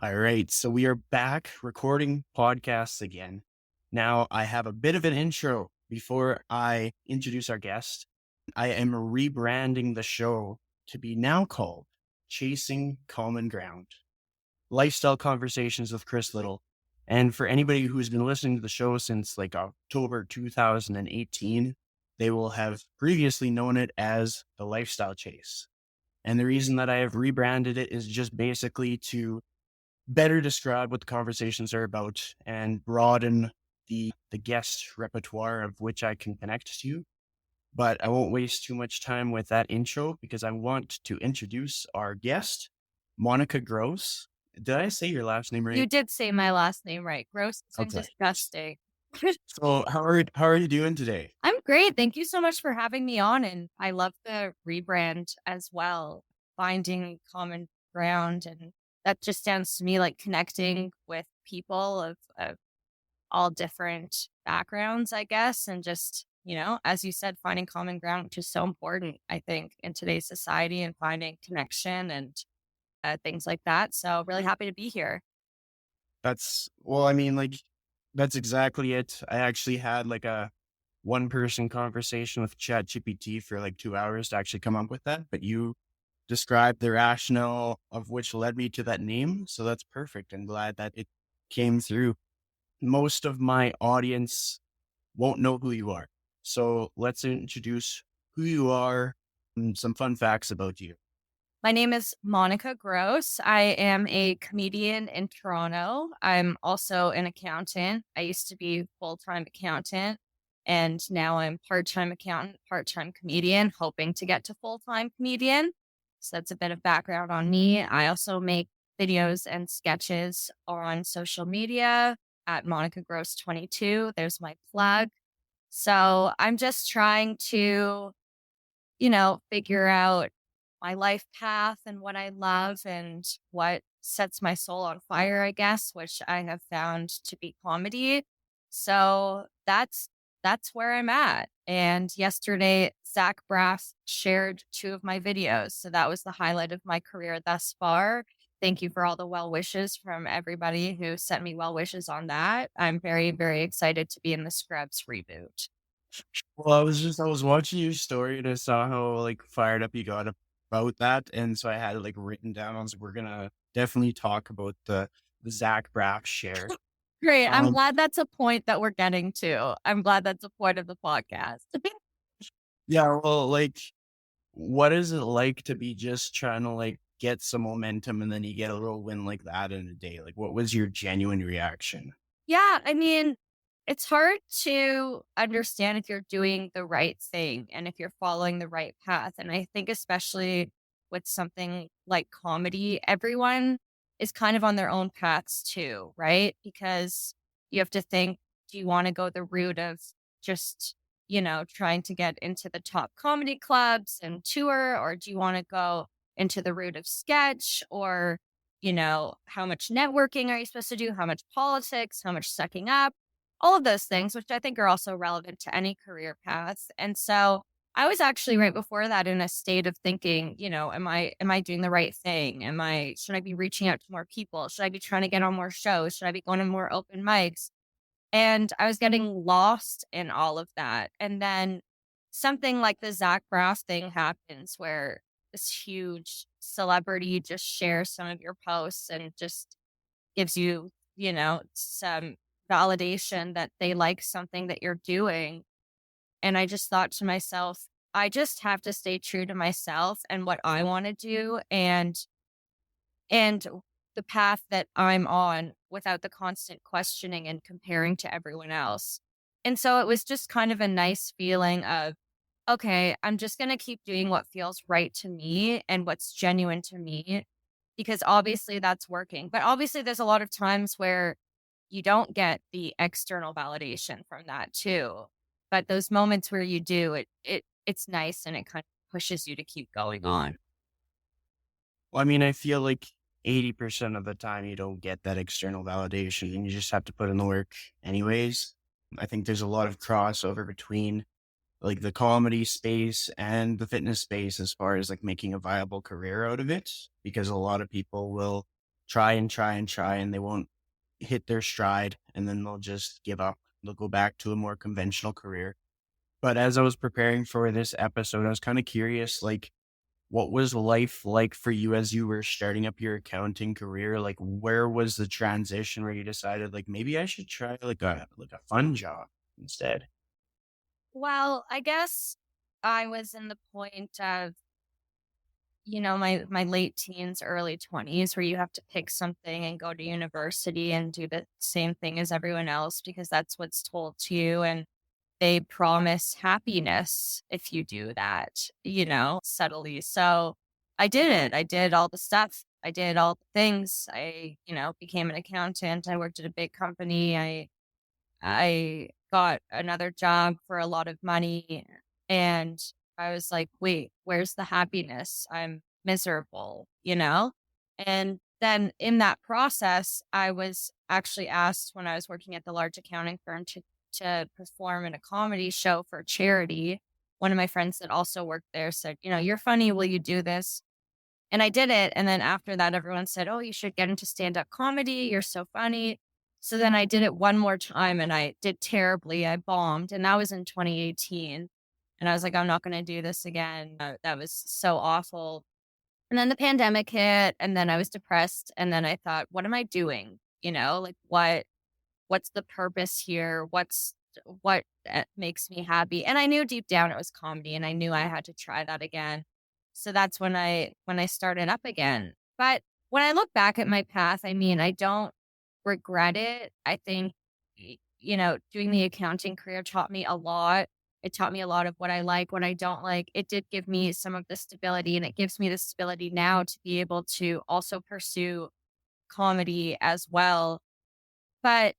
All right. So we are back recording podcasts again. Now, I have a bit of an intro before I introduce our guest. I am rebranding the show to be now called Chasing Common Ground Lifestyle Conversations with Chris Little. And for anybody who's been listening to the show since like October 2018, they will have previously known it as the Lifestyle Chase. And the reason that I have rebranded it is just basically to better describe what the conversations are about and broaden the guest repertoire of which I can connect to. But I won't waste too much time with that intro because I want to introduce our guest, Monica Gross. Did I say your last name You right? did say my last name right. Gross and Okay. disgusting. So how are you doing today? I'm great. Thank you so much for having me on. And I love the rebrand as well, finding common ground. And that just sounds to me like connecting with people of all different backgrounds, I guess. And just, as you said, finding common ground, which is so important, I think, in today's society and finding connection and things like that. So, really happy to be here. That's exactly it. I actually had like a one person conversation with ChatGPT for like 2 hours to actually come up with that. But you described the rationale of which led me to that name. So that's perfect. I'm glad that it came through. Most of my audience won't know who you are. So let's introduce who you are and some fun facts about you. My name is Monica Gross. I am a comedian in Toronto. I'm also an accountant. I used to be full-time accountant and now I'm part-time accountant, part-time comedian, hoping to get to full-time comedian. So that's a bit of background on me. I also make videos and sketches on social media at Monica Gross 22. There's my plug. So I'm just trying to figure out my life path and what I love and what sets my soul on fire, I guess, which I have found to be comedy. So that's where I'm at. And yesterday, Zach Braff shared two of my videos. So that was the highlight of my career thus far. Thank you for all the well wishes from everybody who sent me well wishes on that. I'm very, very excited to be in the Scrubs reboot. Well, I was watching your story and I saw how like fired up you got about that. And so I had it like written down. I was like, we're gonna definitely talk about the Zach Braff share. Great. I'm Um, glad that's a point that we're getting to. I'm glad that's a point of the podcast. yeah, well, like what is it like to be just trying to like get some momentum and then you get a little win like that in a day? Like what was your genuine reaction? Yeah, I mean, it's hard to understand if you're doing the right thing and if you're following the right path. And I think, especially with something like comedy, everyone is kind of on their own paths too, right? Because you have to think, do you want to go the route of just, trying to get into the top comedy clubs and tour, or do you want to go into the route of sketch or how much networking are you supposed to do? How much politics? How much sucking up? All of those things, which I think are also relevant to any career path. And so I was actually right before that in a state of thinking, am I doing the right thing? Should I be reaching out to more people? Should I be trying to get on more shows? Should I be going to more open mics? And I was getting lost in all of that. And then something like the Zach Braff thing happens where this huge celebrity just shares some of your posts and just gives you, some validation that they like something that you're doing. And I just thought to myself, I just have to stay true to myself and what I want to do and the path that I'm on without the constant questioning and comparing to everyone else. And so it was just kind of a nice feeling of, okay, I'm just going to keep doing what feels right to me and what's genuine to me because obviously that's working. But obviously, there's a lot of times where you don't get the external validation from that too. But those moments where you do, it's nice and it kind of pushes you to keep going on. Well, I mean, I feel like 80% of the time you don't get that external validation and you just have to put in the work anyways. I think there's a lot of crossover between like the comedy space and the fitness space as far as like making a viable career out of it, because a lot of people will try and try and try, and they won't hit their stride, and then they'll just give up. They'll go back to a more conventional career. But as I was preparing for this episode, I was kind of curious, like, what was life like for you as you were starting up your accounting career? Like, where was the transition where you decided, like, maybe I should try like a fun job instead? Well, I guess I was in the point of, my late teens, early 20s, where you have to pick something and go to university and do the same thing as everyone else because that's what's told to you. And they promise happiness if you do that, subtly. So I did it. I did all the stuff. I did all the things. I, became an accountant. I worked at a big company. I got another job for a lot of money, and I was like, "Wait, where's the happiness? I'm miserable," you know? And then in that process, I was actually asked when I was working at the large accounting firm to perform in a comedy show for charity. One of my friends that also worked there said, "You're funny, will you do this?" And I did it, and then after that, everyone said, "Oh, you should get into stand-up comedy, you're so funny." So then I did it one more time, and I did terribly, I bombed, and that was in 2018, and I was like, "I'm not gonna do this again." That was so awful, and then the pandemic hit, and then I was depressed, and then I thought, "What am I doing?" Like, what's the purpose here? What makes me happy? And I knew deep down it was comedy, and I knew I had to try that again. So that's when I started up again. But when I look back at my path, I mean, I don't regret it. I think doing the accounting career taught me a lot. It taught me a lot of what I like, what I don't like. It did give me some of the stability, and it gives me the stability now to be able to also pursue comedy as well. But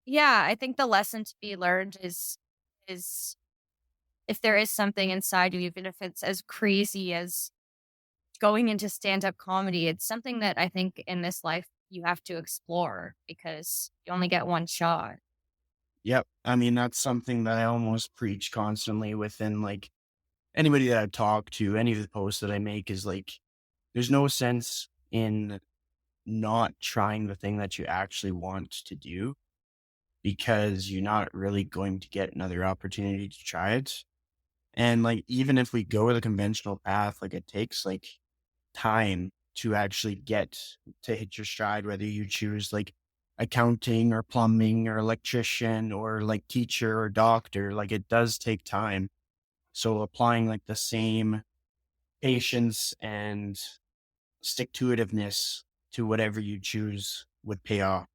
yeah, I think the lesson to be learned is if there is something inside you, even if it's as crazy as going into stand-up comedy, it's something that I think in this life you have to explore because you only get one shot. Yep. I mean, that's something that I almost preach constantly within like anybody that I talk to, any of the posts that I make is like, there's no sense in not trying the thing that you actually want to do because you're not really going to get another opportunity to try it. And like, even if we go the conventional path, like it takes like time to actually get to hit your stride, whether you choose like accounting or plumbing or electrician or like teacher or doctor, like it does take time. So applying like the same patience and stick to itiveness to whatever you choose would pay off.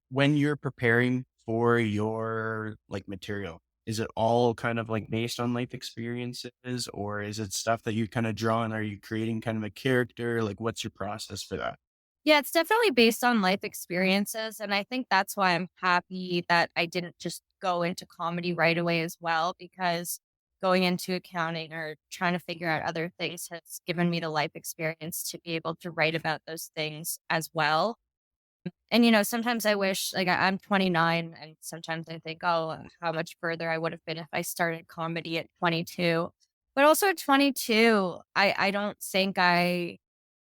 When you're preparing for your like material, is it all kind of like based on life experiences or is it stuff that you kind of draw on? Are you creating kind of a character? Like what's your process for that? Yeah, it's definitely based on life experiences. And I think that's why I'm happy that I didn't just go into comedy right away as well, because going into accounting or trying to figure out other things has given me the life experience to be able to write about those things as well. And, sometimes I wish, like, I'm 29, and sometimes I think, oh, how much further I would have been if I started comedy at 22. But also at 22, I don't think I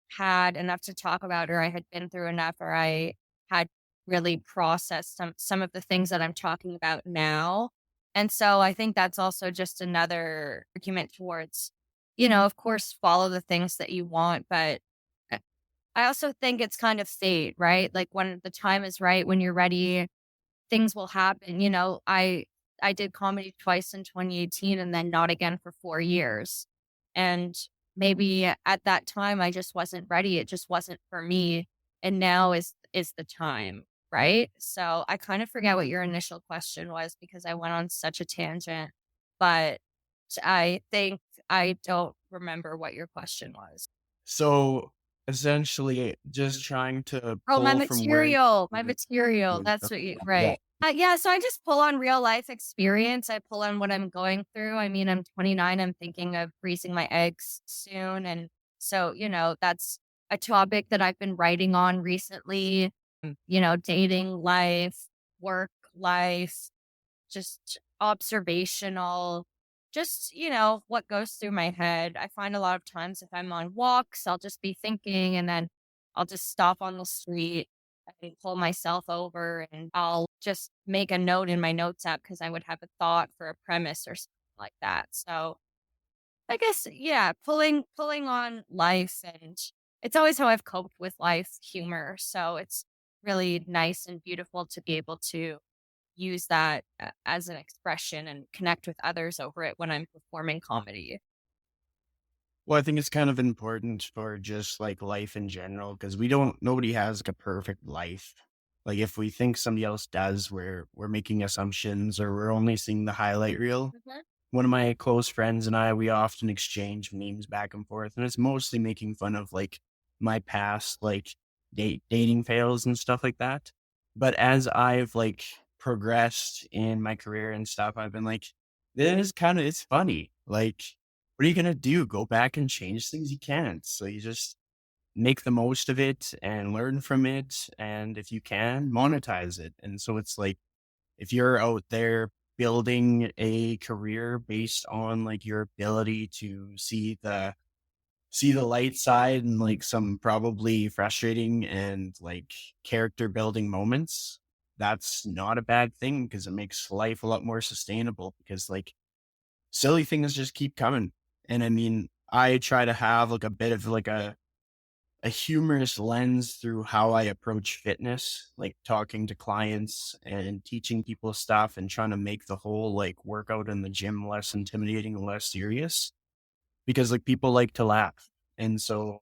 had enough to talk about, or I had been through enough, or I had really processed some of the things that I'm talking about now. And so I think that's also just another argument towards, of course, follow the things that you want, but uh, I also think it's kind of fate, right? Like when the time is right, when you're ready, things will happen. I did comedy twice in 2018 and then not again for 4 years. And maybe at that time I just wasn't ready. It just wasn't for me. And now is the time, right? So I kind of forget what your initial question was because I went on such a tangent. But I think I don't remember what your question was. So essentially just trying to Oh, pull from where you my material, that's what you yeah. right. Yeah, so I just pull on real life experience, I pull on what I'm going through. I mean, I'm 29, I'm thinking of freezing my eggs soon, and so, that's a topic that I've been writing on recently, dating life, work life, just observational, just, what goes through my head. I find a lot of times if I'm on walks, I'll just be thinking, and then I'll just stop on the street and pull myself over and I'll just make a note in my notes app because I would have a thought for a premise or something like that. So I guess, yeah, pulling on life, and it's always how I've coped with life, humor. So it's really nice and beautiful to be able to use that as an expression and connect with others over it when I'm performing comedy. Well, I think it's kind of important for just like life in general because nobody has like a perfect life. Like if we think somebody else does, we're making assumptions or we're only seeing the highlight reel. Mhm. One of my close friends and I, we often exchange memes back and forth, and it's mostly making fun of like my past, like dating fails and stuff like that. But as I've like progressed in my career and stuff, I've been like, it's funny. Like, what are you gonna do? Go back and change things? You can't. So you just make the most of it and learn from it. And if you can, monetize it. And so it's like, if you're out there building a career based on like your ability to see the light side and like some probably frustrating and like character building moments, that's not a bad thing because it makes life a lot more sustainable because like silly things just keep coming. And I mean, I try to have like a bit of like a humorous lens through how I approach fitness, like talking to clients and teaching people stuff and trying to make the whole like workout in the gym less intimidating and less serious because like people like to laugh. And so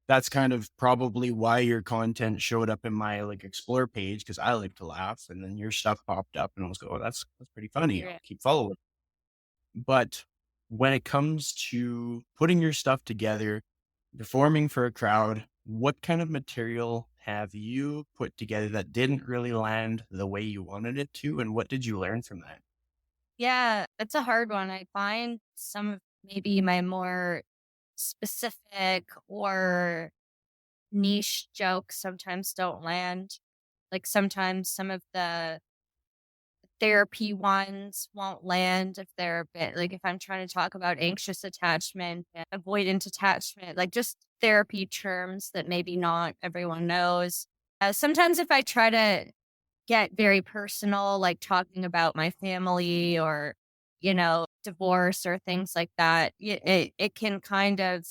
that's kind of probably why your content showed up in my like explore page because I like to laugh and then your stuff popped up and I was go, oh, that's pretty funny. I'll Yeah. keep following. But when it comes to putting your stuff together, performing for a crowd, what kind of material have you put together that didn't really land the way you wanted it to? And what did you learn from that? Yeah, it's a hard one. I find some of maybe my more specific or niche jokes sometimes don't land. Like sometimes some of the therapy ones won't land if they're a bit like if I'm trying to talk about anxious attachment and avoidant attachment, like just therapy terms that maybe not everyone knows. Sometimes if I try to get very personal, like talking about my family or, divorce or things like that, it can kind of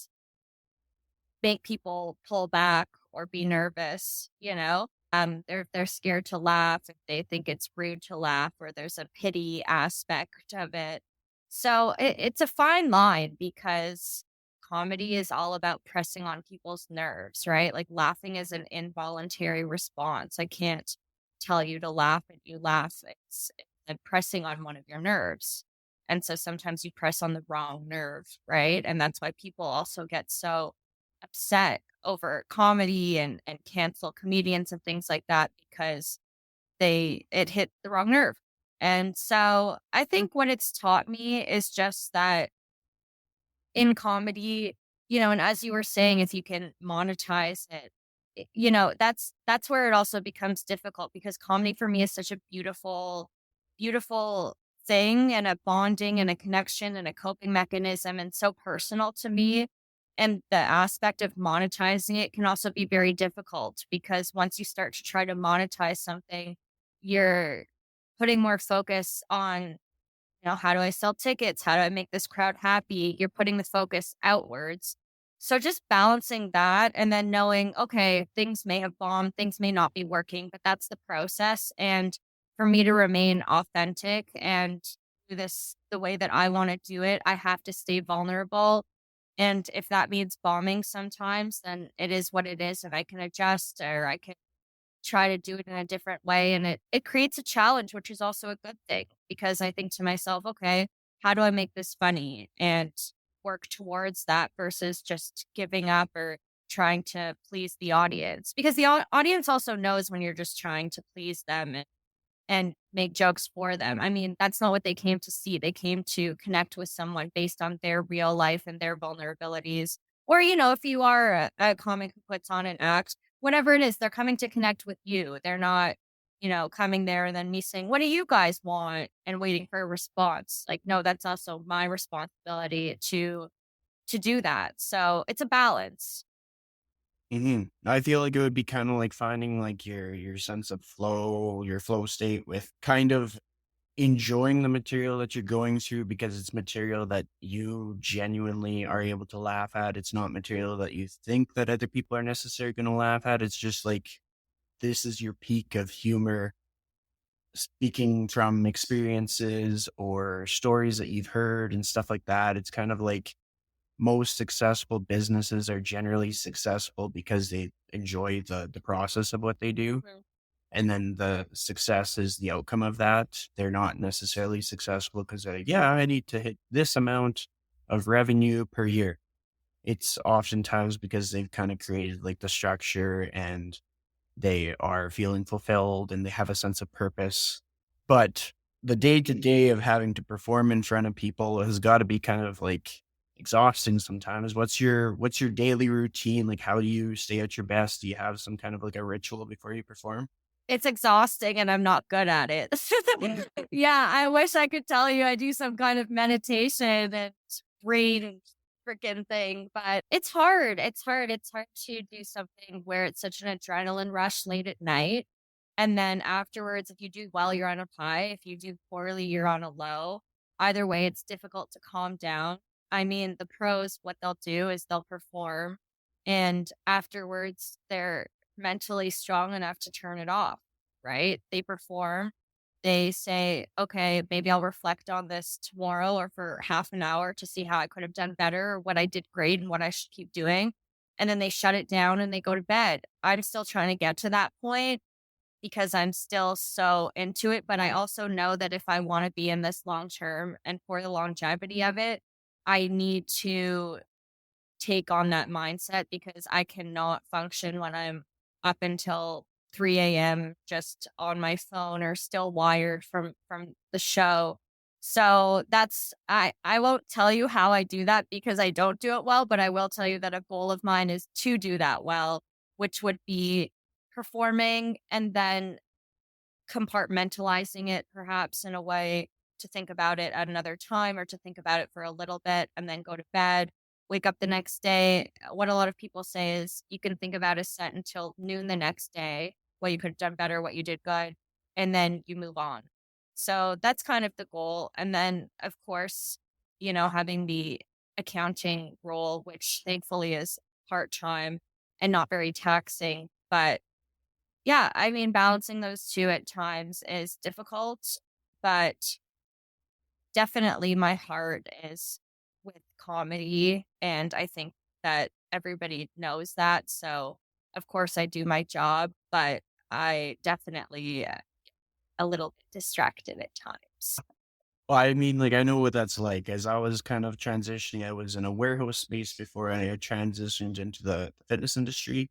make people pull back or be nervous, you know? They're scared to laugh if they think it's rude to laugh or there's a pity aspect of it. So it's a fine line because comedy is all about pressing on people's nerves, right? Like laughing is an involuntary response. I can't tell you to laugh and you laugh. It's pressing on one of your nerves. And so sometimes you press on the wrong nerve, right? And that's why people also get so upset over comedy and cancel comedians and things like that because it hit the wrong nerve. And so I think what it's taught me is just that in comedy, and as you were saying, if you can monetize it, that's where it also becomes difficult because comedy for me is such a beautiful, beautiful thing and a bonding and a connection and a coping mechanism and so personal to me. And the aspect of monetizing it can also be very difficult because once you start to try to monetize something, you're putting more focus on how do I sell tickets? How do I make this crowd happy? You're putting the focus outwards. So just balancing that and then knowing, okay, things may have bombed, things may not be working, but that's the process. And for me to remain authentic and do this the way that I want to do it, I have to stay vulnerable. And if that means bombing sometimes, then it is what it is. And I can adjust or I can try to do it in a different way. And it creates a challenge, which is also a good thing because I think to myself, okay, how do I make this funny and work towards that versus just giving up or trying to please the audience because the audience also knows when you're just trying to please them and make jokes for them. I mean, that's not what they came to see. They came to connect with someone based on their real life and their vulnerabilities. Or, if you are a comic who puts on an act, whatever it is, they're coming to connect with you. They're not, coming there and then me saying, what do you guys want? And waiting for a response. Like, no, that's also my responsibility to do that. So it's a balance. I feel like it would be kind of like finding like your sense of flow, your flow state with kind of enjoying the material that you're going through because it's material that you genuinely are able to laugh at. It's not material that you think that other people are necessarily going to laugh at. It's just like this is your peak of humor, speaking from experiences or stories that you've heard and stuff like that. It's kind of like most successful businesses are generally successful because they enjoy the process of what they do. Mhm. And then the success is the outcome of that. They're not necessarily successful because they're like, yeah, I need to hit this amount of revenue per year. It's oftentimes because they've kind of created like the structure and they are feeling fulfilled and they have a sense of purpose. But the day to day of having to perform in front of people has got to be kind of like exhausting sometimes. What's your daily routine? Like how do you stay at your best? Do you have some kind of like a ritual before you perform? It's exhausting and I'm not good at it. Yeah, I wish I could tell you I do some kind of meditation and brain freaking thing, but it's hard. It's hard. It's hard to do something where it's such an adrenaline rush late at night. And then afterwards, if you do well, you're on a high. If you do poorly, you're on a low. Either way, it's difficult to calm down. I mean, the pros, what they'll do is they'll perform and afterwards they're mentally strong enough to turn it off, right? They perform. They say, okay, maybe I'll reflect on this tomorrow or for half an hour to see how I could have done better or what I did great and what I should keep doing. And then they shut it down and they go to bed. I'm still trying to get to that point because I'm still so into it. But I also know that if I want to be in this long term and for the longevity of it, I need to take on that mindset because I cannot function when I'm up until 3 a.m. just on my phone or still wired from the show. So that's I won't tell you how I do that because I don't do it well, but I will tell you that a goal of mine is to do that well, which would be performing and then compartmentalizing it perhaps in a way to think about it at another time or to think about it for a little bit and then go to bed, wake up the next day. What a lot of people say is you can think about a set until noon the next day, what you could have done better, what you did good, and then you move on. So that's kind of the goal. And then, of course, having the accounting role, which thankfully is part time and not very taxing, but yeah, I mean, balancing those 2 at times is difficult, but definitely my heart is with comedy, and I think that everybody knows that, so, of course, I do my job, but I definitely, a little bit distracted at times. Well, I mean, like, I know what that's like. As I was kind of transitioning, I was in a warehouse space before I had transitioned into the fitness industry.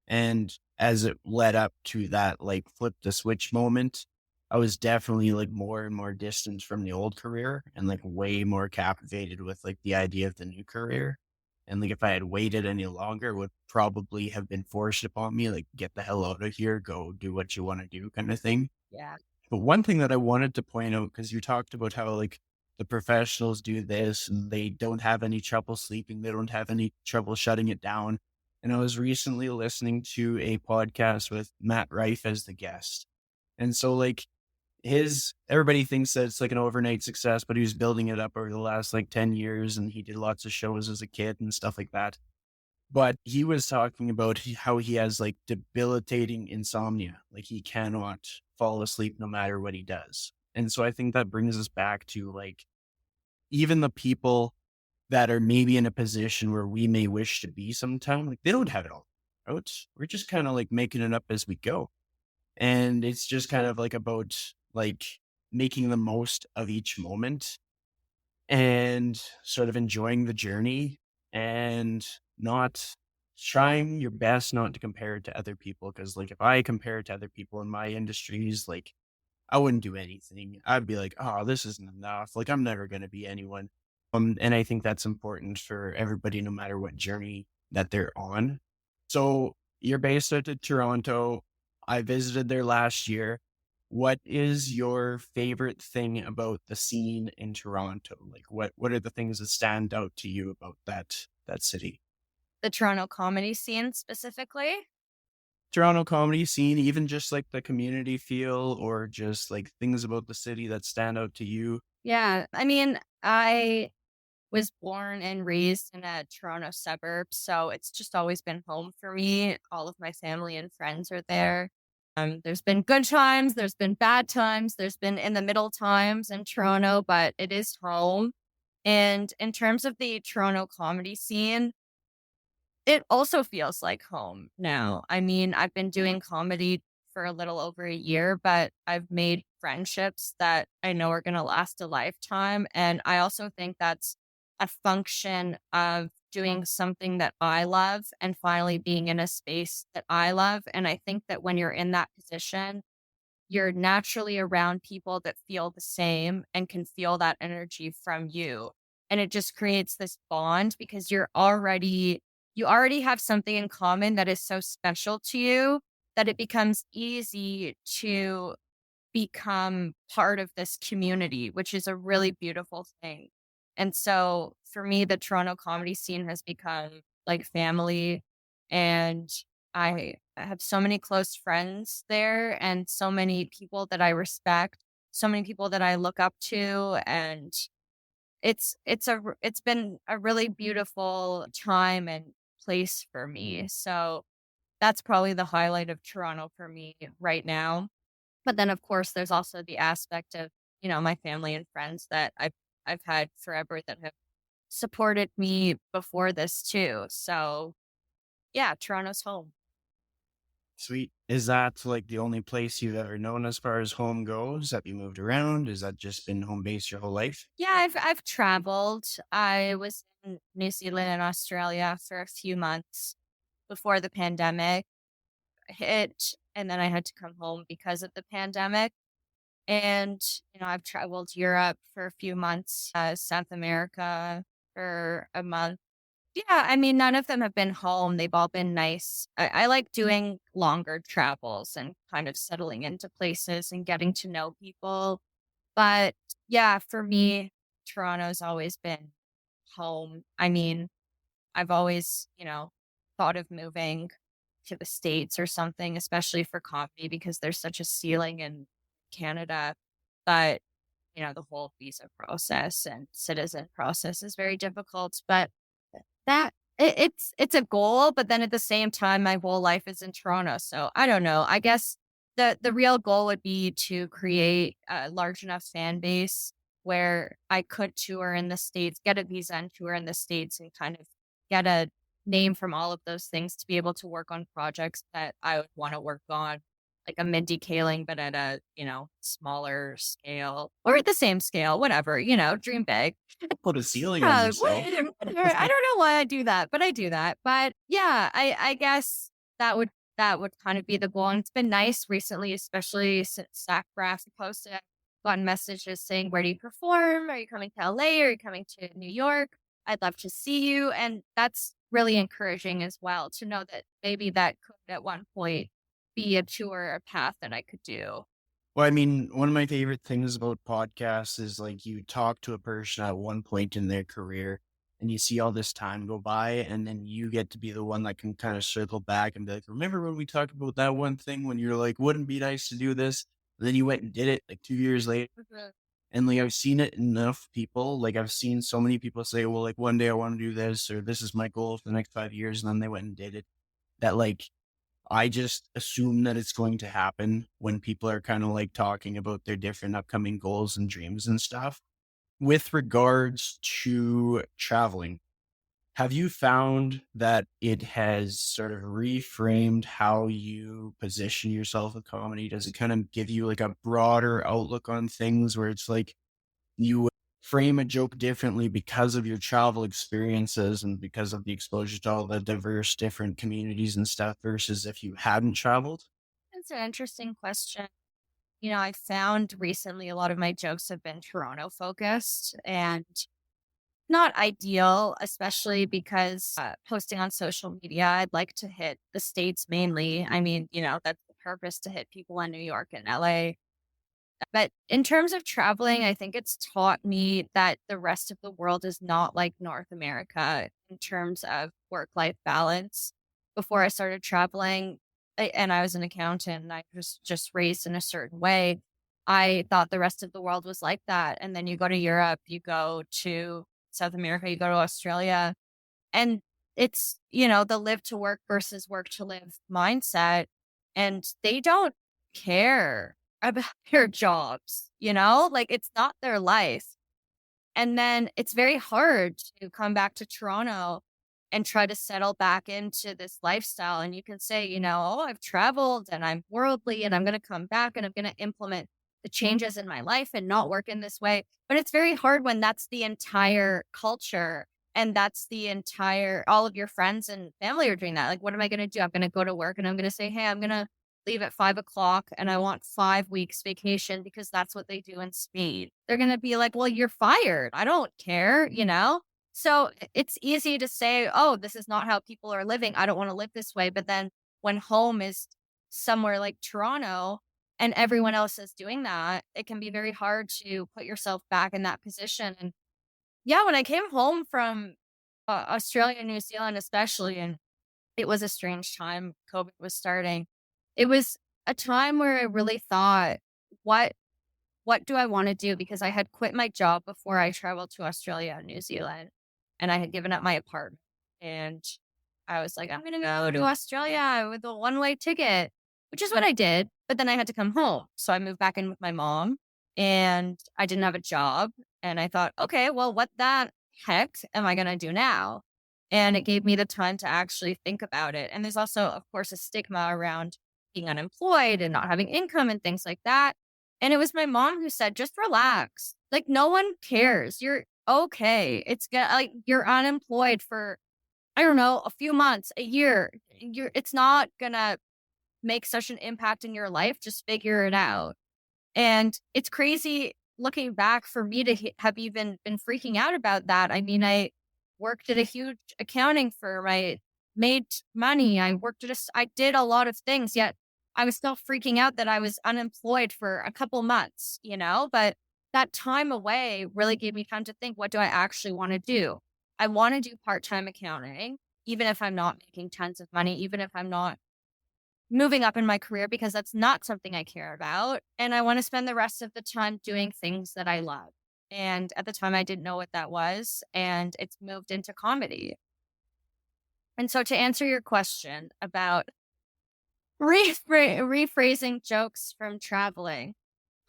And as it led up to that, like, flip the switch moment, I was definitely like more and more distant from the old career and like way more captivated with like the idea of the new career. And like, if I had waited any longer, it would probably have been forced upon me, like, get the hell out of here, go do what you want to do kind of thing. Yeah. But one thing that I wanted to point out, because you talked about how like the professionals do this and they don't have any trouble sleeping, they don't have any trouble shutting it down. And I was recently listening to a podcast with Matt Rife as the guest. And so like everybody thinks that it's like an overnight success, but he was building it up over the last like 10 years and he did lots of shows as a kid and stuff like that. But he was talking about how he has like debilitating insomnia. Like he cannot fall asleep no matter what he does. And so I think that brings us back to like even the people that are maybe in a position where we may wish to be sometime, like they don't have it all out. We're just kind of like making it up as we go. And it's just kind of like about like making the most of each moment and sort of enjoying the journey and not trying your best not to compare it to other people. Cause like if I compare it to other people in my industries, like I wouldn't do anything. I'd be like, oh, this isn't enough. Like I'm never going to be anyone. And I think that's important for everybody, no matter what journey that they're on. So you're based out of Toronto. I visited there last year. What is your favorite thing about the scene in Toronto? Like what are the things that stand out to you about that city? The Toronto comedy scene specifically? Toronto comedy scene, even just like the community feel or just like things about the city that stand out to you? Yeah. I mean, I was born and raised in a Toronto suburb, so it's just always been home for me. All of my family and friends are there. There's been good times, there's been bad times, there's been in the middle times in Toronto, but it is home. And in terms of the Toronto comedy scene, it also feels like home now. I mean, I've been doing comedy for a little over a year, but I've made friendships that I know are going to last a lifetime. And I also think that's a function of doing something that I love and finally being in a space that I love. And I think that when you're in that position, you're naturally around people that feel the same and can feel that energy from you. And it just creates this bond because you already have something in common that is so special to you that it becomes easy to become part of this community, which is a really beautiful thing. And so for me, the Toronto comedy scene has become like family. And I have so many close friends there and so many people that I respect, so many people that I look up to. And it's been a really beautiful time and place for me. So that's probably the highlight of Toronto for me right now. But then, of course, there's also the aspect of, my family and friends that I've had forever that have supported me before this too. So, yeah, Toronto's home. Sweet. Is that like the only place you've ever known as far as home goes? Have you moved around? Has that just been home base your whole life? Yeah, I've traveled. I was in New Zealand and Australia for a few months before the pandemic hit, and then I had to come home because of the pandemic. And, I've traveled Europe for a few months, South America for a month. Yeah, I mean, none of them have been home. They've all been nice. I like doing longer travels and kind of settling into places and getting to know people. But yeah, for me, Toronto's always been home. I mean, I've always, thought of moving to the States or something, especially for comedy because there's such a ceiling in Canada. But, the whole visa process and citizen process is very difficult. But it's a goal, but then at the same time, my whole life is in Toronto. So I don't know. I guess the real goal would be to create a large enough fan base where I could tour in the States, get a visa and tour in the States and kind of get a name from all of those things to be able to work on projects that I would want to work on, like a Mindy Kaling, but at a, smaller scale or at the same scale, whatever, dream big. Put a ceiling on Yeah, yourself. I don't know why I do that, but I do that. But yeah, I guess that would kind of be the goal. And it's been nice recently, especially since Zach Braff posted. I've gotten messages saying, "Where do you perform? Are you coming to LA? Are you coming to New York? I'd love to see you." And that's really encouraging as well to know that maybe that could at one point be a tour, a path that I could do. Well, I mean, one of my favorite things about podcasts is like you talk to a person at one point in their career and you see all this time go by, and then you get to be the one that can kind of circle back and be like, remember when we talked about that one thing when you're like, wouldn't be nice to do this? And then you went and did it like 2 years later. Mhm. And like I've seen it enough people, like I've seen so many people say, well, like one day I want to do this, or this is my goal for the next 5 years, and then they went and did it. That like I just assume that it's going to happen when people are kind of like talking about their different upcoming goals and dreams and stuff. With regards to traveling, have you found that it has sort of reframed how you position yourself with comedy? Does it kind of give you like a broader outlook on things where it's like you would frame a joke differently because of your travel experiences and because of the exposure to all the diverse different communities and stuff versus if you hadn't traveled? That's an interesting question. I found recently a lot of my jokes have been Toronto focused and not ideal, especially because posting on social media, I'd like to hit the States mainly. I mean, that's the purpose to hit people in New York and LA. But in terms of traveling, I think it's taught me that the rest of the world is not like North America. in terms of work-life balance before I started traveling. And I was an accountant and I was just raised in a certain way. I thought the rest of the world was like that. And then you go to Europe, you go to South America, you go to Australia, and it's, the live to work versus work to live mindset. And they don't care about their jobs, like it's not their life. And then it's very hard to come back to Toronto and try to settle back into this lifestyle. And you can say, oh, I've traveled and I'm worldly and I'm going to come back and I'm going to implement the changes in my life and not work in this way. But it's very hard when that's the entire culture and that's the entire, all of your friends and family are doing that. Like, what am I going to do? I'm going to go to work and I'm going to say, hey, I'm going to leave at 5 o'clock and I want 5 weeks vacation because that's what they do in Spain. They're going to be like, well, you're fired. I don't care. So it's easy to say, oh, this is not how people are living. I don't want to live this way. But then when home is somewhere like Toronto and everyone else is doing that, it can be very hard to put yourself back in that position. And yeah, when I came home from Australia and New Zealand, especially, and it was a strange time, COVID was starting. It was a time where I really thought, what what do I want to do? Because I had quit my job before I traveled to Australia and New Zealand, and I had given up my apartment. And I was like, I'm going to go to Australia with a one-way ticket, which is what I did. But then I had to come home. So I moved back in with my mom and I didn't have a job. And I thought, okay, well, what the heck am I going to do now? And it gave me the time to actually think about it. And there's also, of course, a stigma around being unemployed and not having income and things like that. And it was my mom who said, just relax. Like, no one cares. You're okay. Like, you're unemployed for, I don't know, a few months, a year. It's not gonna make such an impact in your life. Just figure it out. And it's crazy looking back for me to have even been freaking out about that. I mean, I worked at a huge accounting firm. I made money. I did a lot of things, yet I was still freaking out that I was unemployed for a couple months. But that time away really gave me time to think, what do I actually want to do? I want to do part time accounting, even if I'm not making tons of money, even if I'm not moving up in my career because that's not something I care about. And I want to spend the rest of the time doing things that I love. And at the time, I didn't know what that was. And it's moved into comedy. And so, to answer your question about rephrasing jokes from traveling,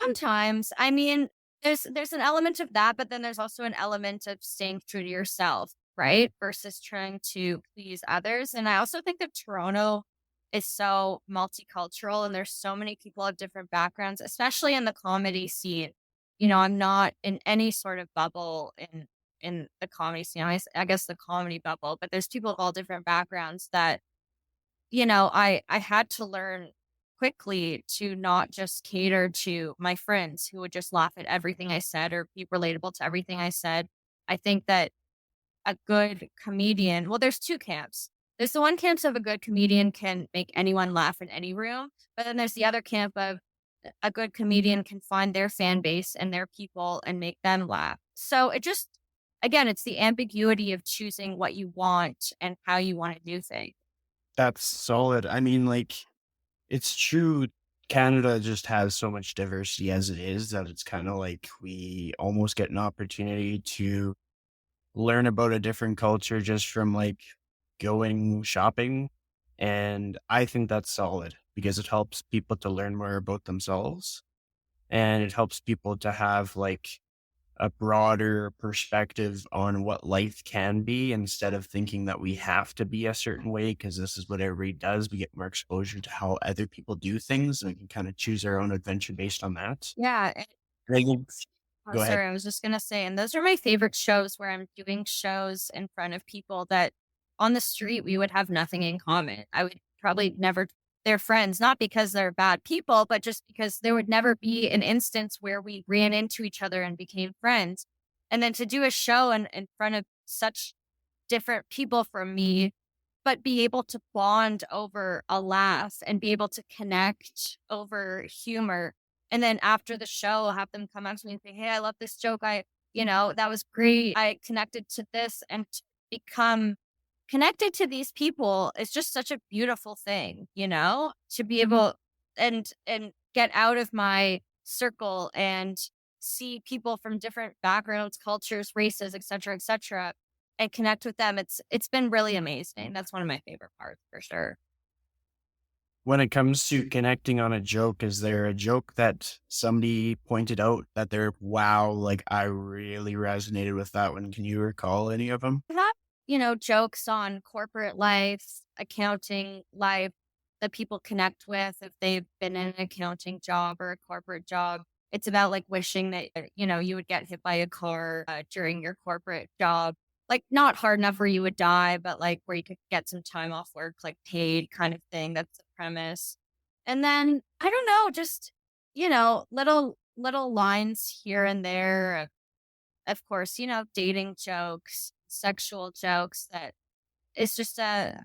sometimes, I mean, there's an element of that, but then there's also an element of staying true to yourself, right? Versus trying to please others. And I also think that Toronto is so multicultural and there's so many people of different backgrounds, especially in the comedy scene. I'm not in any sort of bubble in the comedy scene. I guess the comedy bubble, but there's people of all different backgrounds that I had to learn quickly to not just cater to my friends who would just laugh at everything I said or be relatable to everything I said. I think that a good comedian, well, there's two camps. There's the one camp of a good comedian can make anyone laugh in any room, but then there's the other camp of a good comedian can find their fan base and their people and make them laugh. So it just, again, it's the ambiguity of choosing what you want and how you want to do things. That's solid. I mean, like, it's true. Canada just has so much diversity as it is that it's kind of like we almost get an opportunity to learn about a different culture just from like going shopping. And I think that's solid because it helps people to learn more about themselves and it helps people to have like a broader perspective on what life can be instead of thinking that we have to be a certain way because this is what everybody does. We get more exposure to how other people do things and we can kind of choose our own adventure based on that. Yeah. And I think, Oh, go ahead. sorry, I was just gonna say, and those are my favorite shows where I'm doing shows in front of people that on the street we would have nothing in common. I would probably never they're friends, not because they're bad people, but just because there would never be an instance where we ran into each other and became friends. And then to do a show in front of such different people from me, but be able to bond over a laugh and be able to connect over humor. And then after the show, have them come up to me and say, hey, I love this joke. That was great. I connected to this. And become connected to these people is just such a beautiful thing, to be able and get out of my circle and see people from different backgrounds, cultures, races, et cetera, and connect with them. It's been really amazing. That's one of my favorite parts for sure. When it comes to connecting on a joke, is there a joke that somebody pointed out that they're, wow, like I really resonated with that one? Can you recall any of them? I have, jokes on corporate life, accounting life that people connect with if they've been in an accounting job or a corporate job. It's about like wishing that, you would get hit by a car during your corporate job. Like not hard enough where you would die, but like where you could get some time off work, like paid kind of thing. That's the premise. And then I don't know, just, little lines here and there of course, dating jokes, sexual jokes that it's just a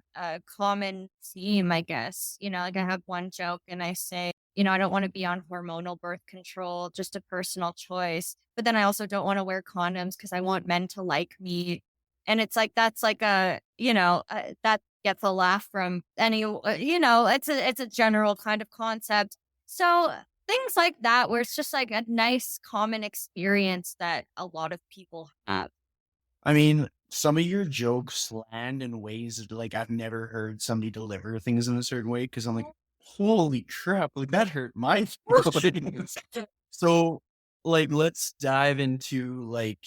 common theme, I guess. Like I have one joke and I say, I don't want to be on hormonal birth control, just a personal choice. But then I also don't want to wear condoms because I want men to like me. And it's like, that's like that gets a laugh from any, it's a general kind of concept. So things like that, where it's just like a nice common experience that a lot of people have. I mean, some of your jokes land in ways that, like, I've never heard somebody deliver things in a certain way because I'm like, holy crap, like that hurt my feelings. So, like, let's dive into like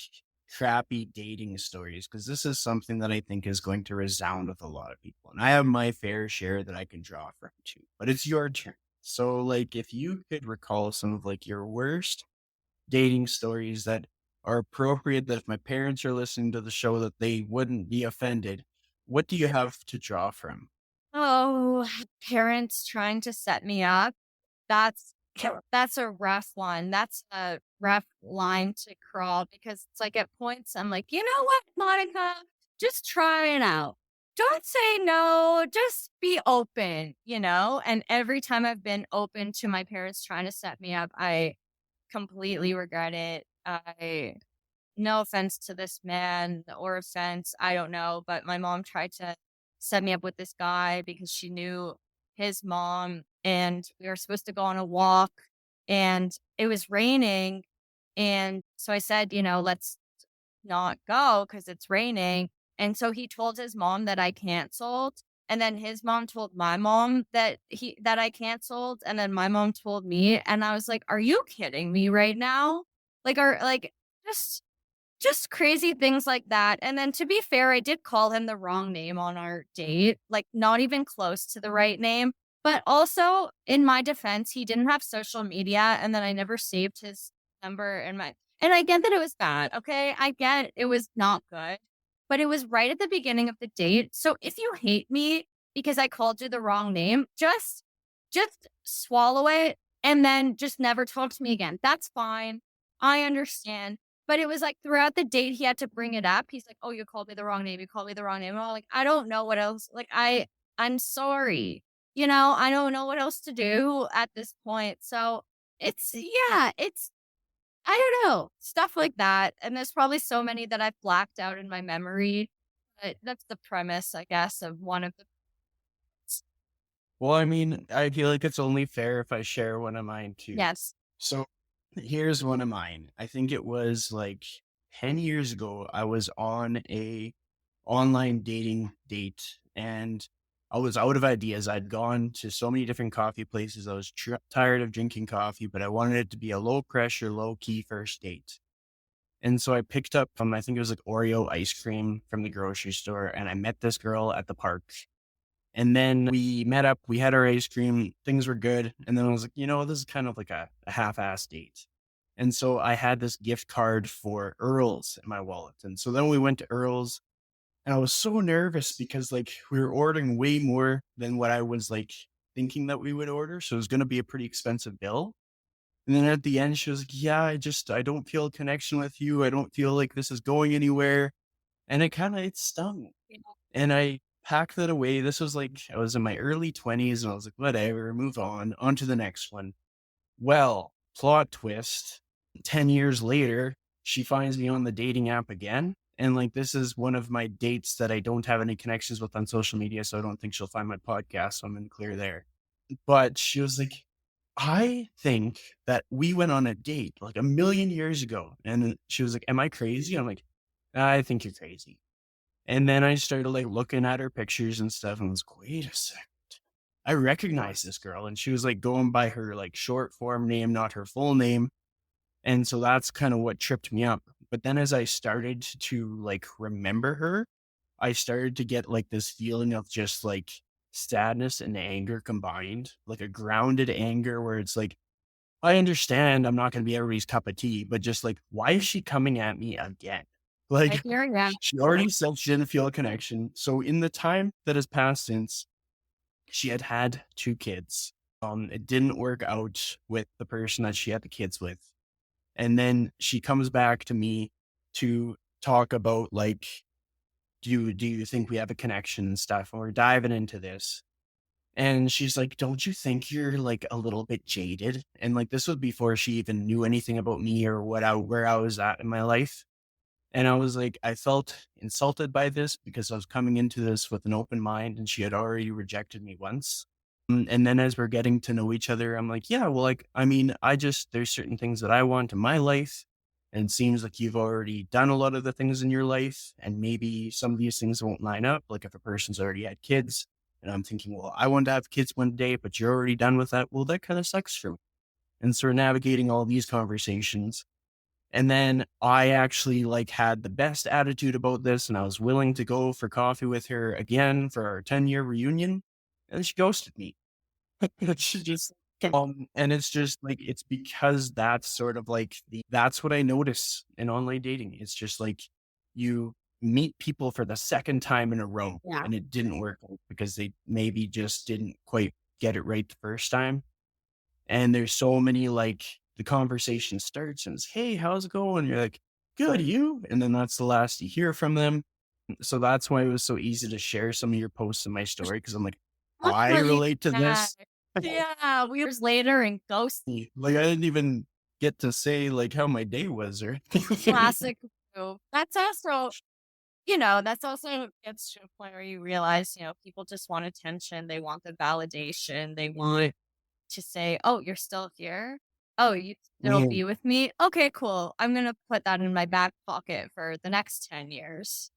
crappy dating stories because this is something that I think is going to resound with a lot of people. And I have my fair share that I can draw from too, but it's your turn. So, like, if you could recall some of like your worst dating stories that are appropriate, that if my parents are listening to the show, that they wouldn't be offended, what do you have to draw from? Oh, parents trying to set me up. That's that's a rough one. That's a rough line to crawl because it's like at points I'm like, you know what, Monica, just try it out. Don't say no. Just be open, And every time I've been open to my parents trying to set me up, I completely regret it. No offense to this man or offense, I don't know, but my mom tried to set me up with this guy because she knew his mom and we were supposed to go on a walk and it was raining. And so I said, let's not go because it's raining. And so he told his mom that I canceled. And then his mom told my mom that I canceled. And then my mom told me. And I was like, are you kidding me right now? Just just crazy things like that. And then to be fair, I did call him the wrong name on our date, like not even close to the right name. But also, in my defense, he didn't have social media. And then I never saved his number in my. And I get that it was bad. Okay. I get it was not good, but it was right at the beginning of the date. So if you hate me because I called you the wrong name, just swallow it and then just never talk to me again. That's fine. I understand. But it was like throughout the date, he had to bring it up. He's like, "Oh, you called me the wrong name. You called me the wrong name." And I'm like, I don't know what else. Like, I'm sorry. I don't know what else to do at this point. So it's I don't know stuff like that. And there's probably so many that I've blacked out in my memory. But that's the premise, I guess, of one of the. Well, I mean, I feel like it's only fair if I share one of mine too. Yes. So here's one of mine. I think it was like 10 years ago. I was on a online dating date and I was out of ideas. I'd gone to so many different coffee places. I was tired of drinking coffee, but I wanted it to be a low pressure, low key first date. And so I picked up, I think it was like Oreo ice cream from the grocery store. And I met this girl at the park. And then we met up, we had our ice cream, things were good. And then I was like, this is kind of like a half-ass date. And so I had this gift card for Earl's in my wallet. And so then we went to Earl's and I was so nervous because like we were ordering way more than what I was like thinking that we would order. So it was going to be a pretty expensive bill. And then at the end, she was like, yeah, I don't feel a connection with you. I don't feel like this is going anywhere. And it stung. And I packed that away. This was like, I was in my early 20s and I was like, whatever, move on to the next one. Well, plot twist, 10 years later, she finds me on the dating app again. And like, this is one of my dates that I don't have any connections with on social media. So I don't think she'll find my podcast. So I'm in the clear there. But she was like, I think that we went on a date like a million years ago. And then she was like, am I crazy? I'm like, I think you're crazy. And then I started like looking at her pictures and stuff and was like, wait a second. I recognize this girl. And she was like going by her like short form name, not her full name. And so that's kind of what tripped me up. But then as I started to like remember her, I started to get like this feeling of just like sadness and anger combined, like a grounded anger where it's like, I understand I'm not going to be everybody's cup of tea, but just like, why is she coming at me again? I Like, hear ya. she already said she didn't feel a connection. So in the time that has passed since, she had 2 kids. It didn't work out with the person that she had the kids with. And then she comes back to me to talk about like, do you think we have a connection and stuff? And we're diving into this. And she's like, don't you think you're like a little bit jaded? And like, this was before she even knew anything about me or where I was at in my life. And I was like, I felt insulted by this because I was coming into this with an open mind and she had already rejected me once. And then as we're getting to know each other, I'm like, yeah, well, like, I mean, there's certain things that I want in my life. And it seems like you've already done a lot of the things in your life. And maybe some of these things won't line up. Like if a person's already had kids and I'm thinking, well, I want to have kids one day, but you're already done with that. Well, that kind of sucks for me. And so we're navigating all these conversations. And then I actually like had the best attitude about this and I was willing to go for coffee with her again for our 10-year reunion. And she ghosted me. She just, and it's just like, it's because that's sort of like that's what I notice in online dating. It's just like you meet people for the second time in a row Yeah. and it didn't work out because they maybe just didn't quite get it right the first time. And there's so many like the conversation starts and it's, hey, how's it going? You're like, good, you? And then that's the last you hear from them. So that's why it was so easy to share some of your posts in my story because I'm like, I Really relate to bad. this. Yeah, we years later and ghost Like I didn't even get to say like how my day was or classic move. That's also, that's also gets to a point where you realize, people just want attention. They want the validation. They want to say, oh, you're still here. Oh, you still man. be with me. Okay, cool. I'm going to put that in my back pocket for the next 10 years.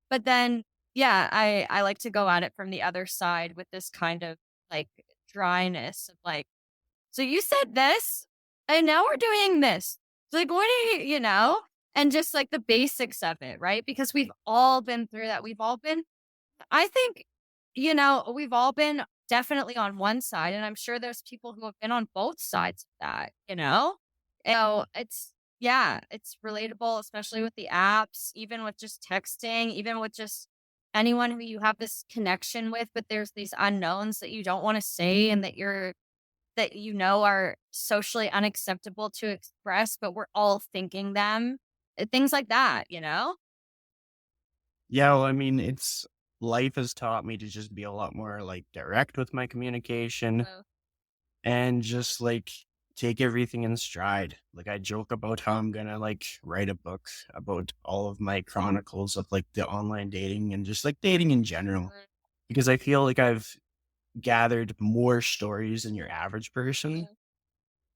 But then, yeah, I like to go at it from the other side with this kind of like dryness of like, so you said this and now we're doing this. It's like, what do and just like the basics of it, right? Because we've all been through that. I think, we've all been definitely on one side. And I'm sure there's people who have been on both sides of that. So yeah, it's relatable, especially with the apps, even with just texting, even with just anyone who you have this connection with, but there's these unknowns that you don't want to say and that are socially unacceptable to express, but we're all thinking them. Things like that. Yeah, well, I mean, life has taught me to just be a lot more like direct with my communication So, and just like take everything in stride. Like I joke about how I'm gonna like write a book about all of my chronicles of like the online dating and just like dating in general. Because I feel like I've gathered more stories than your average person,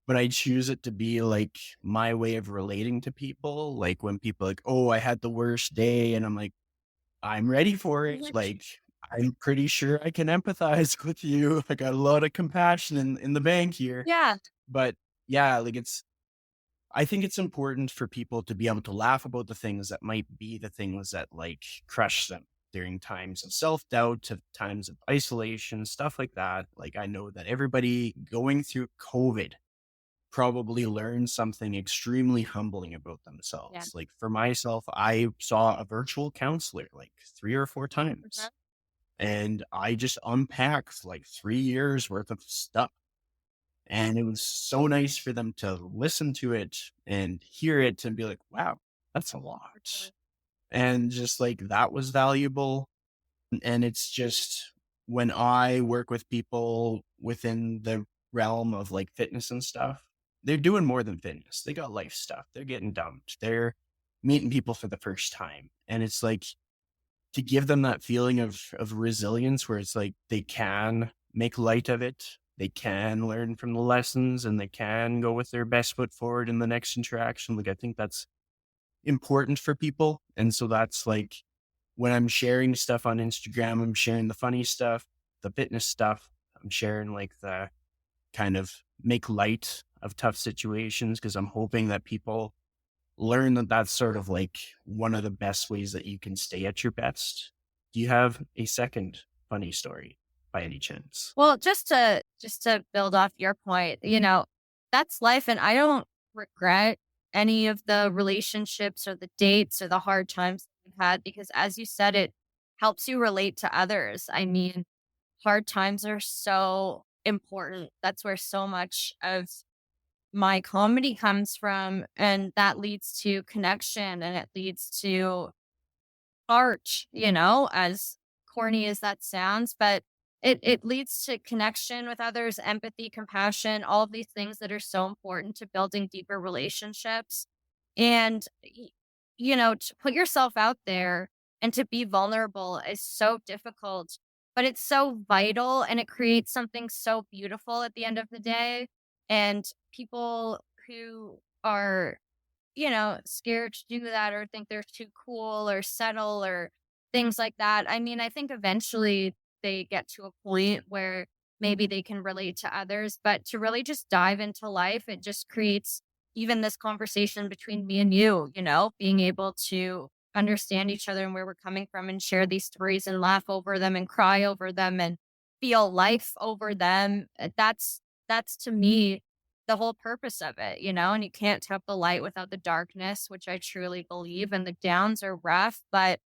but I choose it to be like my way of relating to people. Like when people like, oh, I had the worst day, and I'm like, I'm ready for it. Like, I'm pretty sure I can empathize with you. I got a lot of compassion in the bank here. yeah. But yeah, like I think it's important for people to be able to laugh about the things that might be the things that like crush them during times of self doubt, to times of isolation, stuff like that. Like, I know that everybody going through COVID probably learned something extremely humbling about Yeah. themselves. Like, for myself, I saw a virtual counselor like 3 or 4 Mhm. times, and I just unpacked like 3 years worth of stuff. And it was so nice for them to listen to it and hear it and be like, wow, that's a lot. And just like that was valuable. And it's just when I work with people within the realm of like fitness and stuff, they're doing more than fitness. They got life stuff. They're getting dumped. meeting people for the first time. And it's like to give them that feeling of resilience where it's like they can make light of it. They can learn from the lessons and they can go with their best foot forward in the next interaction. Like I think that's important for people. And so that's like when I'm sharing stuff on Instagram, I'm sharing the funny stuff, the fitness stuff. I'm sharing like the kind of make light of tough situations because I'm hoping that people learn that that's sort of like one of the best ways that you can stay at your best. Do you have a second funny story by any chance? Well, just to build off your point, that's life, and I don't regret any of the relationships or the dates or the hard times that we've had because as you said, it helps you relate to others. I mean, hard times are so important. That's where so much of my comedy comes from, and that leads to connection and it leads to art, as corny as that sounds, but it leads to connection with others, empathy, compassion, all of these things that are so important to building deeper relationships. And, to put yourself out there and to be vulnerable is so difficult, but it's so vital and it creates something so beautiful at the end of the day. And people who are scared to do that or think they're too cool or settle or things like that. I mean, I think eventually they get to a point where maybe they can relate to others, but to really just dive into life, it just creates even this conversation between me and you, being able to understand each other and where we're coming from and share these stories and laugh over them and cry over them and feel life over them. That's to me the whole purpose of it, and you can't have the light without the darkness, which I truly believe. And the downs are rough, but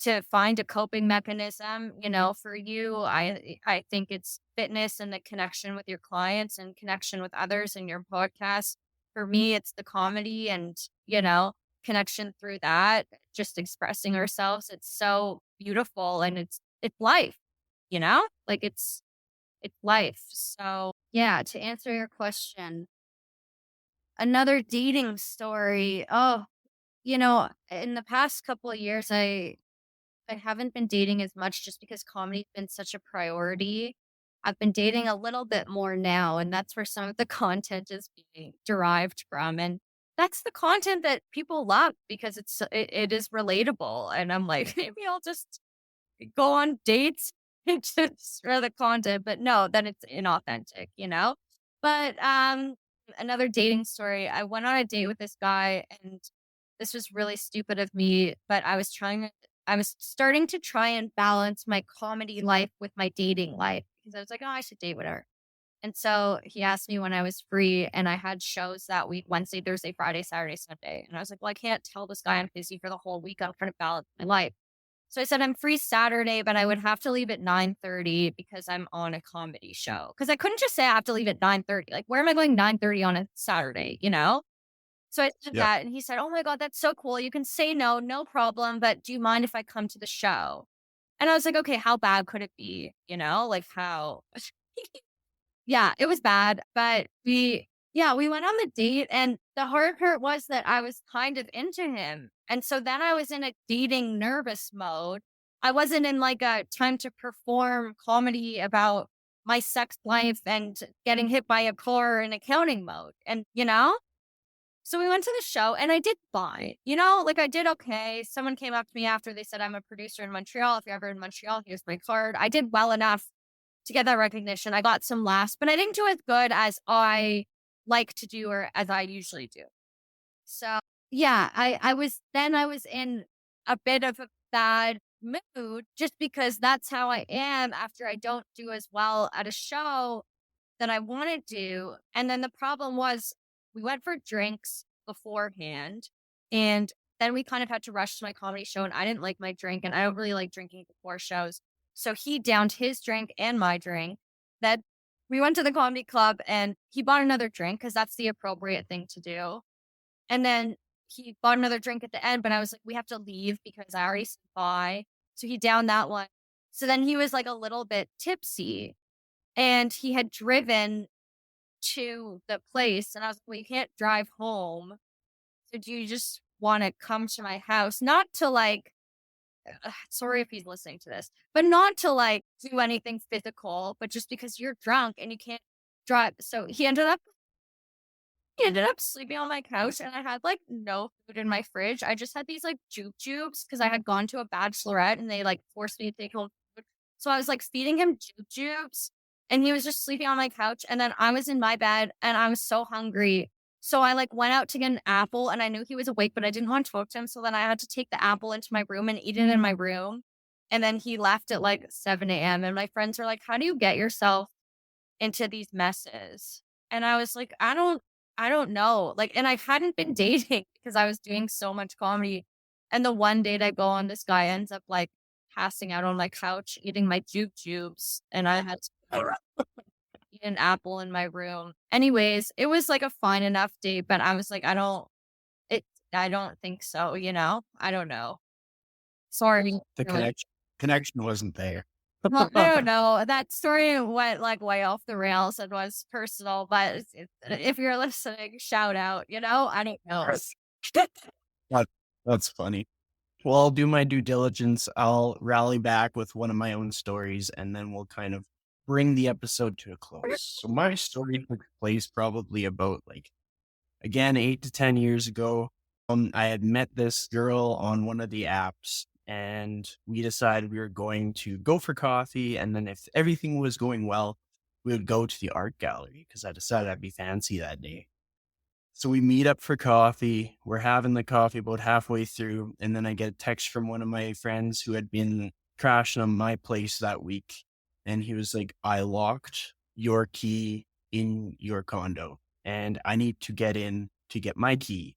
to find a coping mechanism, for you, I think it's fitness and the connection with your clients and connection with others in your podcast. For me, it's the comedy and, connection through that, just expressing ourselves. It's so beautiful and it's life, like it's life. So, yeah, to answer your question, another dating story. Oh, in the past couple of years, I haven't been dating as much just because comedy's been such a priority. I've been dating a little bit more now, and that's where some of the content is being derived from. And that's the content that people love because it is relatable. And I'm like, maybe I'll just go on dates just for the content, but no, then it's inauthentic, But another dating story. I went on a date with this guy and this was really stupid of me, but I was starting to try and balance my comedy life with my dating life because I was like, oh, I should date with her. And so he asked me when I was free, and I had shows that week Wednesday, Thursday, Friday, Saturday, Sunday. And I was like, well, I can't tell this guy I'm busy for the whole week. I'm trying to balance my life. So I said I'm free Saturday, but I would have to leave at 9:30 because I'm on a comedy show. Because I couldn't just say I have to leave at 9:30. Like, where am I going 9:30 on a Saturday, So I said Yeah. that, and he said, "Oh my god, that's so cool. You can say no, no problem, but do you mind if I come to the show?" And I was like, "Okay, how bad could it be?" Like how Yeah, it was bad, but we went on the date, and the hard part was that I was kind of into him. And so then I was in a dating nervous mode. I wasn't in like a time to perform comedy about my sex life and getting hit by a car in accounting mode. And, so we went to the show and I did fine. Like I did okay. Someone came up to me after, they said, I'm a producer in Montreal. If you're ever in Montreal, here's my card. I did well enough to get that recognition. I got some laughs, but I didn't do as good as I like to do or as I usually do. So yeah, I was in a bit of a bad mood just because that's how I am after I don't do as well at a show that I want to do. And then the problem was we went for drinks beforehand and then we kind of had to rush to my comedy show and I didn't like my drink and I don't really like drinking before shows. So he downed his drink and my drink. Then we went to the comedy club and he bought another drink because that's the appropriate thing to do. And then he bought another drink at the end, but I was like, we have to leave because I already said bye. So he downed that one. So then he was like a little bit tipsy and he had driven to the place. And I was like, well, you can't drive home. So do you just want to come to my house, not to like, sorry if he's listening to this, but not to like do anything physical, but just because you're drunk and you can't drive. So he ended up sleeping on my couch and I had like no food in my fridge. I just had these like jubes because I had gone to a bachelorette and they like forced me to take home food. So I was like feeding him jubes and he was just sleeping on my couch. And then I was in my bed and I was so hungry. So I like went out to get an apple and I knew he was awake, but I didn't want to talk to him. So then I had to take the apple into my room and eat it in my room. And then he left at like 7 a.m. And my friends were like, how do you get yourself into these messes? And I was like, I don't know. Like, and I hadn't been dating because I was doing so much comedy. And the one date I go on, this guy ends up like passing out on my couch, eating my jubes. And I had to eat an apple in my room. Anyways, it was like a fine enough date, but I was like, it, I don't think so, I don't know. Sorry. The connection wasn't there. Well, I don't know. That story went like way off the rails and was personal, but if you're listening, shout out, I don't know. That- That's funny. Well, I'll do my due diligence. I'll rally back with one of my own stories, and then we'll kind of bring the episode to a close. So my story took place probably about again, 8 to 10 years ago. I had met this girl on one of the apps and we decided we were going to go for coffee. And then if everything was going well, we would go to the art gallery because I decided I'd be fancy that day. So we meet up for coffee. We're having the coffee about halfway through. And then I get a text from one of my friends who had been crashing on my place that week. And he was like, I locked your key in your condo and I need to get in to get my key.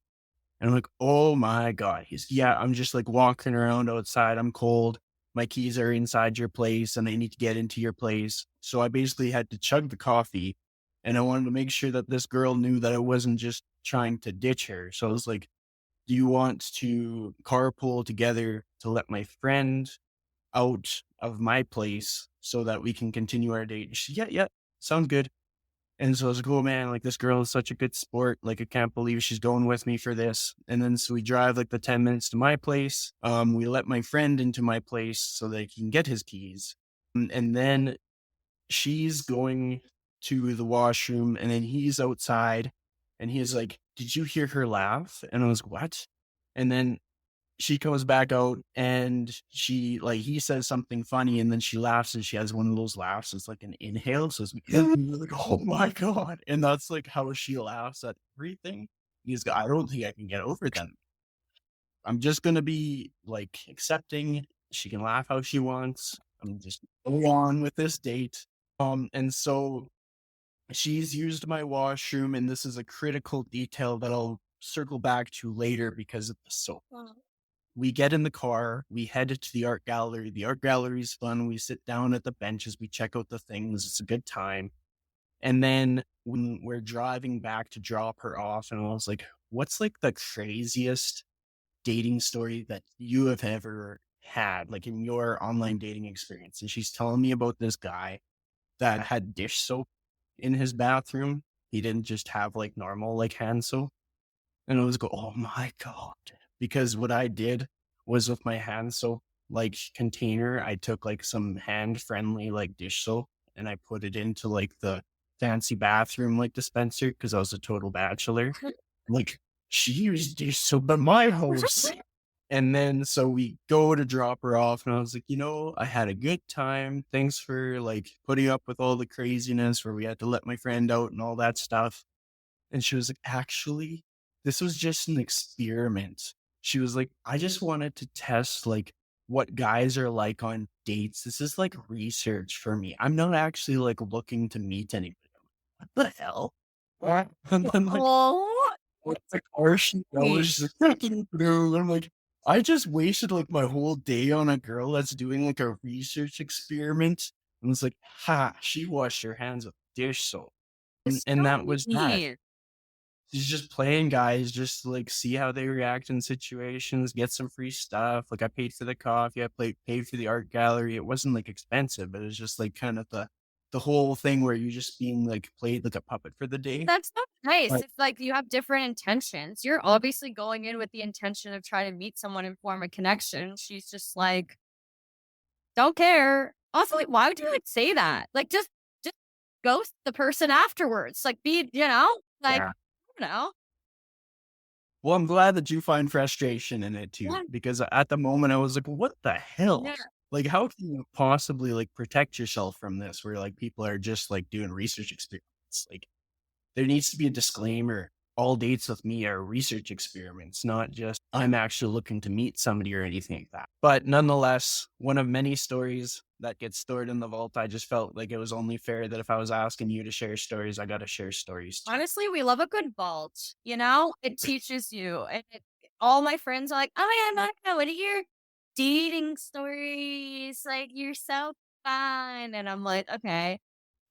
And I'm like, oh my God. Yeah, I'm just like walking around outside. I'm cold. My keys are inside your place and I need to get into your place. So I basically had to chug the coffee and I wanted to make sure that this girl knew that I wasn't just trying to ditch her. So I was like, do you want to carpool together to let my friend out of my place so that we can continue our date? She, yeah, sounds good. And so I was like, oh man, like this girl is such a good sport. Like I can't believe she's going with me for this. And then so we drive like the 10 minutes to my place. We let my friend into my place so that he can get his keys. And then she's going to the washroom and then he's outside and he's like, did you hear her laugh? And I was, what? And then she comes back out and he says something funny and then she laughs and she has one of those laughs. It's like an inhale. So it's like, oh my God. And that's like how she laughs at everything. He's like, I don't think I can get over them. I'm just going to be like accepting. She can laugh how she wants. I'm just go on with this date. And so she's used my washroom and this is a critical detail that I'll circle back to later because of the soap. We get in the car, we head to the art gallery. The art gallery is fun. We sit down at the benches, we check out the things. It's a good time. And then when we're driving back to drop her off, and I was like, what's like the craziest dating story that you have ever had, like in your online dating experience? And she's telling me about this guy that had dish soap in his bathroom. He didn't just have like normal like hand soap. And I was go, oh my God. Because what I did was with my hand soap like container, I took like some hand friendly like dish soap and I put it into like the fancy bathroom like dispenser because I was a total bachelor. Like she used dish soap at my house. And then so we go to drop her off and I was like, I had a good time. Thanks for like putting up with all the craziness where we had to let my friend out and all that stuff. And she was like, actually, this was just an experiment. She was like, I just wanted to test like what guys are like on dates. This is like research for me. I'm not actually like looking to meet anybody. What the hell? What? And then like, Oh, what's the car she goes through? I'm like, I just wasted like my whole day on a girl that's doing like a research experiment. And it's like, ha, she washed her hands with dish soap. And that was that. sweet. She's just playing guys just to like see how they react in situations, get some free stuff. Like I paid for the coffee, paid for the art gallery. It wasn't like expensive, but it was just like kind of the the whole thing where you're just being like played like a puppet for the day. That's not nice. But It's like you have different intentions. You're obviously going in with the intention of trying to meet someone and form a connection. She's just like, don't care. Also, like, why would you like say that? Like, just ghost the person afterwards. Like, be, like, yeah. I don't know. Well, I'm glad that you find frustration in it too, Yeah, because at the moment I was like, what the hell? yeah. Like, how can you possibly like protect yourself from this where like people are just like doing research experiments? Like, there needs to be a disclaimer. All dates with me are research experiments, not just I'm actually looking to meet somebody or anything like that. But nonetheless, one of many stories that gets stored in the vault. I just felt like it was only fair that if I was asking you to share stories, I got to share stories too. Honestly, we love a good vault. It teaches you. And all my friends are like, oh, yeah, Monica, what are your dating stories? Like, you're so fun. And I'm like, okay.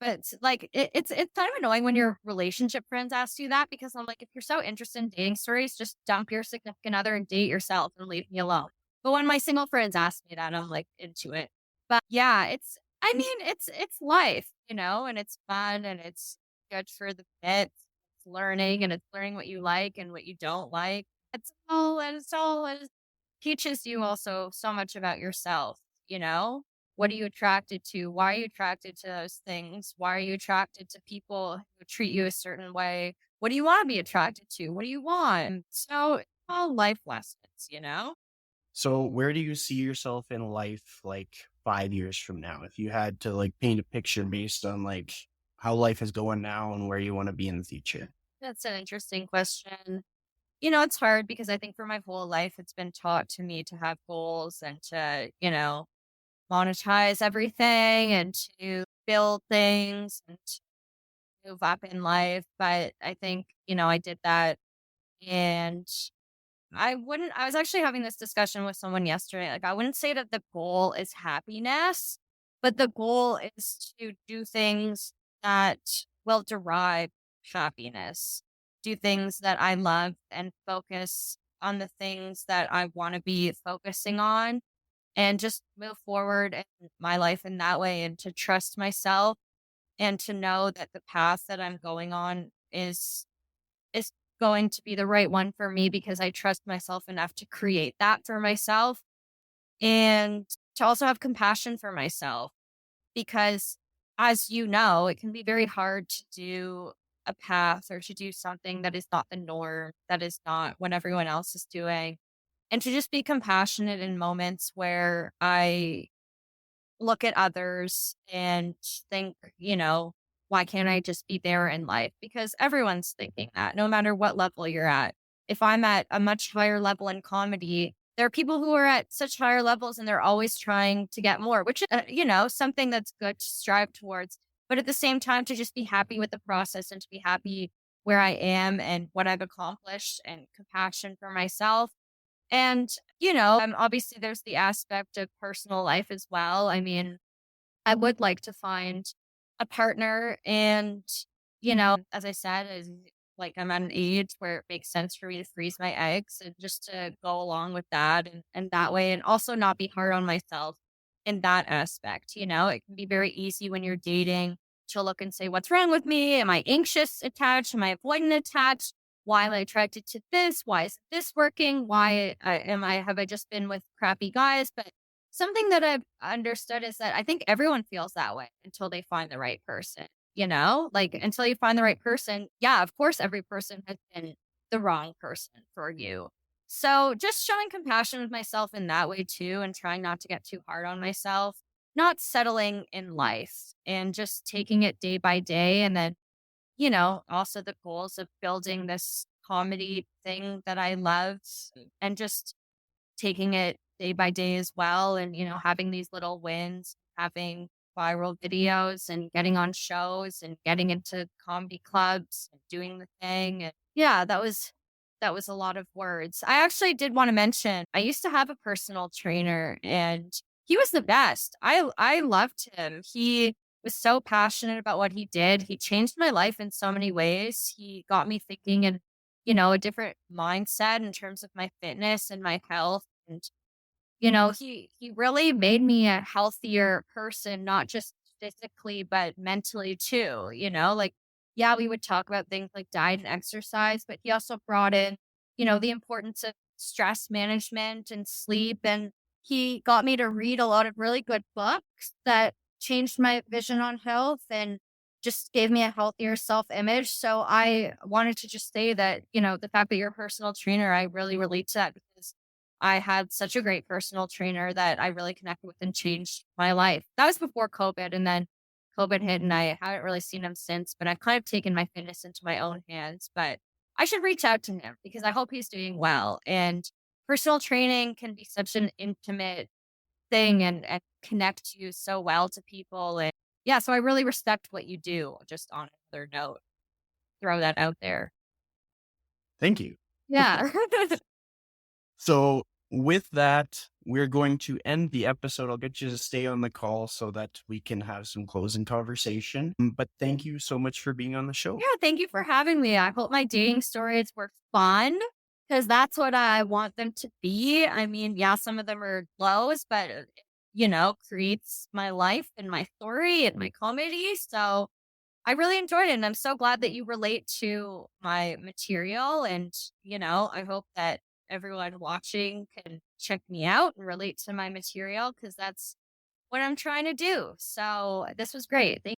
But like, it's kind of annoying when your relationship friends ask you that because I'm like, if you're so interested in dating stories, just dump your significant other and date yourself and leave me alone. But when my single friends ask me that, I'm like into it. But yeah, I mean, it's life, and it's fun and it's good for the bits. It's learning and it's learning what you like and what you don't like. It teaches you also so much about yourself, you know? What are you attracted to? Why are you attracted to those things? Why are you attracted to people who treat you a certain way? What do you want to be attracted to? What do you want? So it's all life lessons. So, where do you see yourself in life like 5 years from now? If you had to like paint a picture based on like how life is going now and where you want to be in the future? That's an interesting question. It's hard because I think for my whole life, it's been taught to me to have goals and to, monetize everything and to build things and to move up in life. But I think, I did that and I was actually having this discussion with someone yesterday. Like, I wouldn't say that the goal is happiness, but the goal is to do things that will derive happiness, do things that I love and focus on the things that I want to be focusing on and just move forward in my life in that way and to trust myself and to know that the path that I'm going on is going to be the right one for me because I trust myself enough to create that for myself and to also have compassion for myself because as you know, it can be very hard to do a path or to do something that is not the norm, that is not what everyone else is doing. And to just be compassionate in moments where I look at others and think, why can't I just be there in life? Because everyone's thinking that no matter what level you're at. If I'm at a much higher level in comedy, there are people who are at such higher levels and they're always trying to get more, which is, something that's good to strive towards. But at the same time, to just be happy with the process and to be happy where I am and what I've accomplished and compassion for myself and, obviously there's the aspect of personal life as well. I mean, I would like to find a partner and, as I said, is like I'm at an age where it makes sense for me to freeze my eggs and just to go along with that and that way and also not be hard on myself in that aspect. It can be very easy when you're dating to look and say, what's wrong with me? Am I anxious attached? Am I avoidant attached? Why am I attracted to this? Why isn't this working? Have I just been with crappy guys? But something that I've understood is that I think everyone feels that way until they find the right person, like until you find the right person. Yeah, of course, every person has been the wrong person for you. So just showing compassion with myself in that way too, and trying not to get too hard on myself, not settling in life and just taking it day by day. And then also the goals of building this comedy thing that I love and just taking it day by day as well. And, having these little wins, having viral videos and getting on shows and getting into comedy clubs and doing the thing. And yeah, that was a lot of words. I actually did want to mention I used to have a personal trainer and he was the best. I loved him. He was so passionate about what he did. He changed my life in so many ways. He got me thinking in, a different mindset in terms of my fitness and my health. And, he really made me a healthier person, not just physically, but mentally too, like, yeah, we would talk about things like diet and exercise, but he also brought in, the importance of stress management and sleep. And he got me to read a lot of really good books that changed my vision on health and just gave me a healthier self image. So I wanted to just say that, the fact that you're a personal trainer, I really relate to that because I had such a great personal trainer that I really connected with and changed my life. That was before COVID. And then COVID hit and I haven't really seen him since, but I've kind of taken my fitness into my own hands. But I should reach out to him because I hope he's doing well. And personal training can be such an intimate thing and connect you so well to people. And yeah, so I really respect what you do. Just on another note, throw that out there. Thank you. Yeah. So with that, we're going to end the episode. I'll get you to stay on the call so that we can have some closing conversation. But thank you so much for being on the show. Yeah, thank you for having me. I hope my dating stories were fun because that's what I want them to be. I mean, yeah, some of them are lows, but creates my life and my story and my comedy. So I really enjoyed it. And I'm so glad that you relate to my material. And, I hope that everyone watching can check me out and relate to my material because that's what I'm trying to do. So this was great. Thank